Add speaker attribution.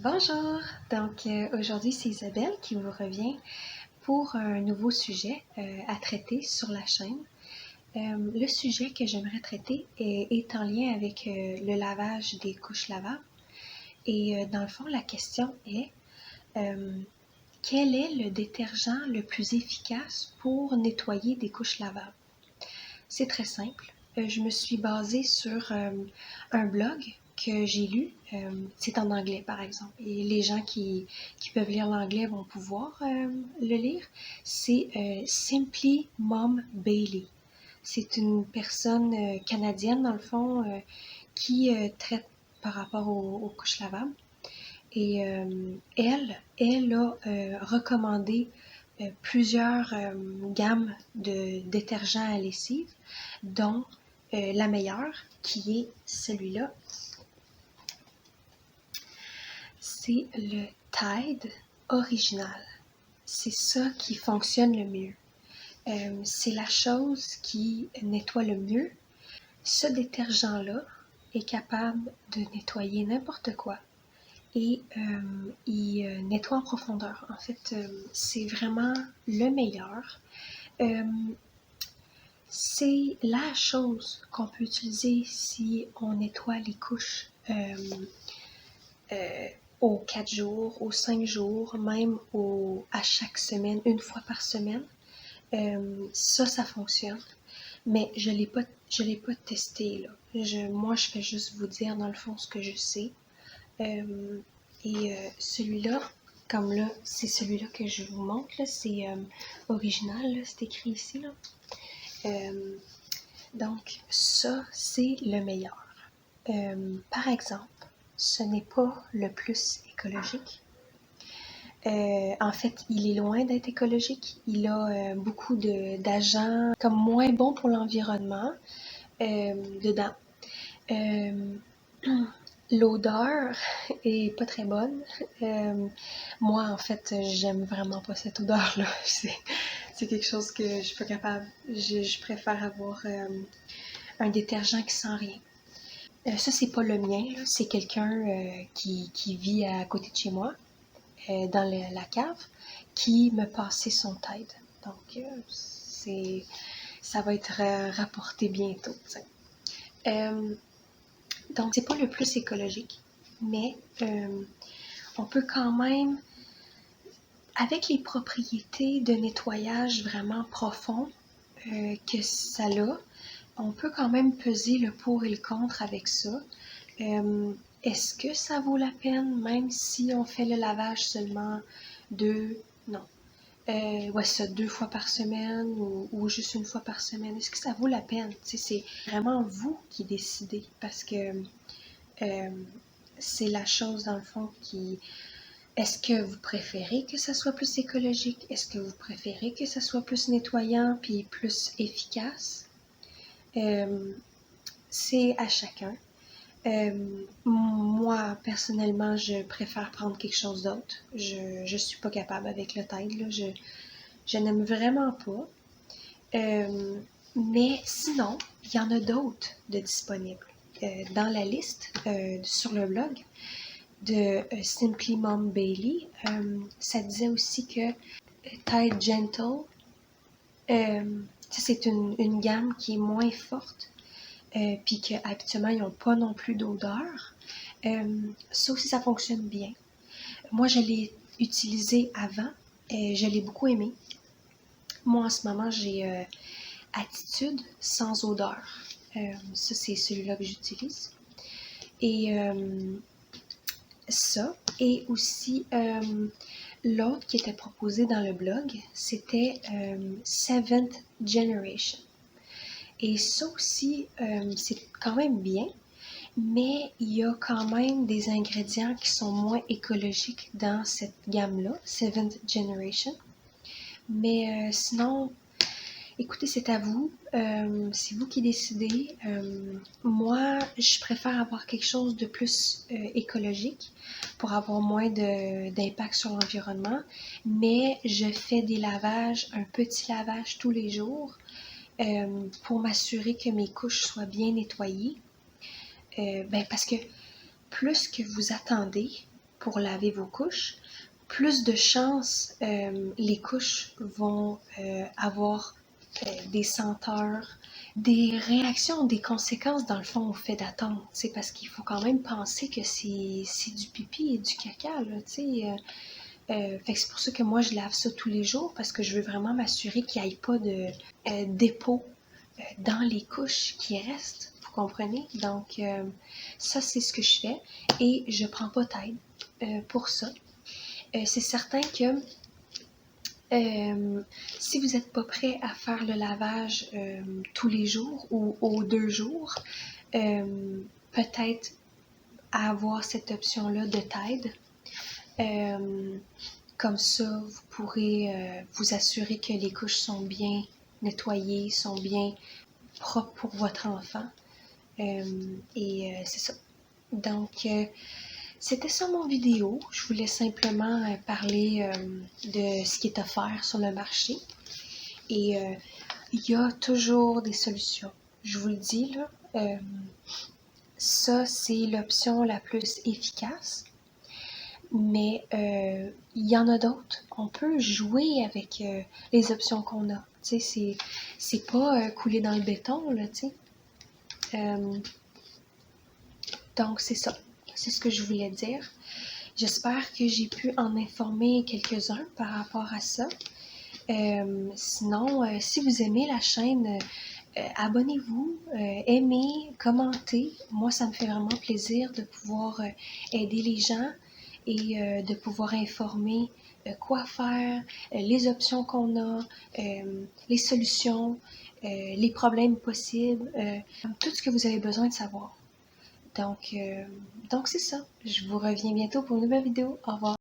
Speaker 1: Bonjour! Aujourd'hui, c'est Isabelle qui vous revient pour un nouveau sujet à traiter sur la chaîne. Le sujet que j'aimerais traiter est en lien avec le lavage des couches lavables. Et dans le fond, la question est quel est le détergent le plus efficace pour nettoyer des couches lavables? C'est très simple. Je me suis basée sur un blog que j'ai lu. C'est en anglais, par exemple. Et les gens qui peuvent lire l'anglais vont pouvoir le lire. C'est Simply Mom Bailey. C'est une personne canadienne, dans le fond, qui traite par rapport aux couches lavables. Et elle a recommandé plusieurs gammes de détergents à lessive, dont la meilleure, qui est celui-là. C'est le Tide original. C'est ça qui fonctionne le mieux. C'est la chose qui nettoie le mieux. Ce détergent-là est capable de nettoyer n'importe quoi. Et il nettoie en profondeur. En fait, c'est vraiment le meilleur. C'est la chose qu'on peut utiliser si on nettoie les couches aux 4 jours, aux 5 jours, même à chaque semaine, une fois par semaine. Ça fonctionne. Mais je l'ai pas testé, là. Moi, je vais juste vous dire, dans le fond, ce que je sais. Celui-là, comme là, c'est celui-là que je vous montre, là, c'est original, là, c'est écrit ici, là. Donc, ça, c'est le meilleur. Par exemple, ce n'est pas le plus écologique. En fait, il est loin d'être écologique. Il a beaucoup d'agents comme moins bons pour l'environnement dedans. L'odeur est pas très bonne. Moi, en fait, j'aime vraiment pas cette odeur-là. C'est quelque chose que je suis pas capable. Je préfère avoir un détergent qui sent rien. Ça, c'est pas le mien, là. C'est quelqu'un qui vit à côté de chez moi, dans la cave, qui me passait son Tide. Donc, ça va être rapporté bientôt. Donc, c'est pas le plus écologique, mais on peut quand même, avec les propriétés de nettoyage vraiment profond que ça a, on peut quand même peser le pour et le contre avec ça. Est-ce que ça vaut la peine, même si on fait le lavage seulement non. Ça, 2 fois par semaine ou juste une fois par semaine? Est-ce que ça vaut la peine? C'est vraiment vous qui décidez, parce que c'est la chose, dans le fond, qui... Est-ce que vous préférez que ça soit plus écologique? Est-ce que vous préférez que ça soit plus nettoyant puis plus efficace? C'est à chacun. Moi, personnellement, je préfère prendre quelque chose d'autre. Je suis pas capable avec le Tide, là. Je n'aime vraiment pas. Mais sinon, il y en a d'autres de disponibles. Dans la liste sur le blog de Simply Mom Bailey, ça disait aussi que Tide Gentle, c'est une gamme qui est moins forte, puis qu'habituellement, ils n'ont pas non plus d'odeur. Ça aussi, ça fonctionne bien. Moi, je l'ai utilisé avant, et je l'ai beaucoup aimé. Moi, en ce moment, j'ai Attitude sans odeur. Ça, c'est celui-là que j'utilise. Et ça, et aussi l'autre qui était proposé dans le blog, c'était Seventh Generation. Et ça aussi, c'est quand même bien, mais il y a quand même des ingrédients qui sont moins écologiques dans cette gamme-là, Seventh Generation. Mais sinon, écoutez, c'est à vous. C'est vous qui décidez. Moi, je préfère avoir quelque chose de plus écologique pour avoir moins d'impact sur l'environnement. Mais je fais des lavages, un petit lavage tous les jours pour m'assurer que mes couches soient bien nettoyées. Parce que plus que vous attendez pour laver vos couches, plus de chances les couches vont avoir des senteurs, des réactions, des conséquences dans le fond au fait d'attendre. Parce qu'il faut quand même penser que c'est du pipi et du caca, là, fait que c'est pour ça que moi je lave ça tous les jours parce que je veux vraiment m'assurer qu'il n'y ait pas de dépôt dans les couches qui restent. Vous comprenez? Donc ça c'est ce que je fais et je prends pas d'aide pour ça. C'est certain que si vous n'êtes pas prêt à faire le lavage tous les jours ou aux 2 jours, peut-être à avoir cette option-là de Tide. Comme ça, vous pourrez vous assurer que les couches sont bien nettoyées, sont bien propres pour votre enfant. C'est ça. Donc, c'était ça mon vidéo. Je voulais simplement parler de ce qui est offert sur le marché. Et il y a toujours des solutions. Je vous le dis, là, ça, c'est l'option la plus efficace. Mais il y en a d'autres. On peut jouer avec les options qu'on a. Tu sais, c'est pas couler dans le béton, là, tu sais. Donc, c'est ça. C'est ce que je voulais dire. J'espère que j'ai pu en informer quelques-uns par rapport à ça. Sinon, si vous aimez la chaîne, abonnez-vous, aimez, commentez. Moi, ça me fait vraiment plaisir de pouvoir aider les gens et de pouvoir informer quoi faire, les options qu'on a, les solutions, les problèmes possibles, tout ce que vous avez besoin de savoir. Donc c'est ça. Je vous reviens bientôt pour une nouvelle vidéo. Au revoir.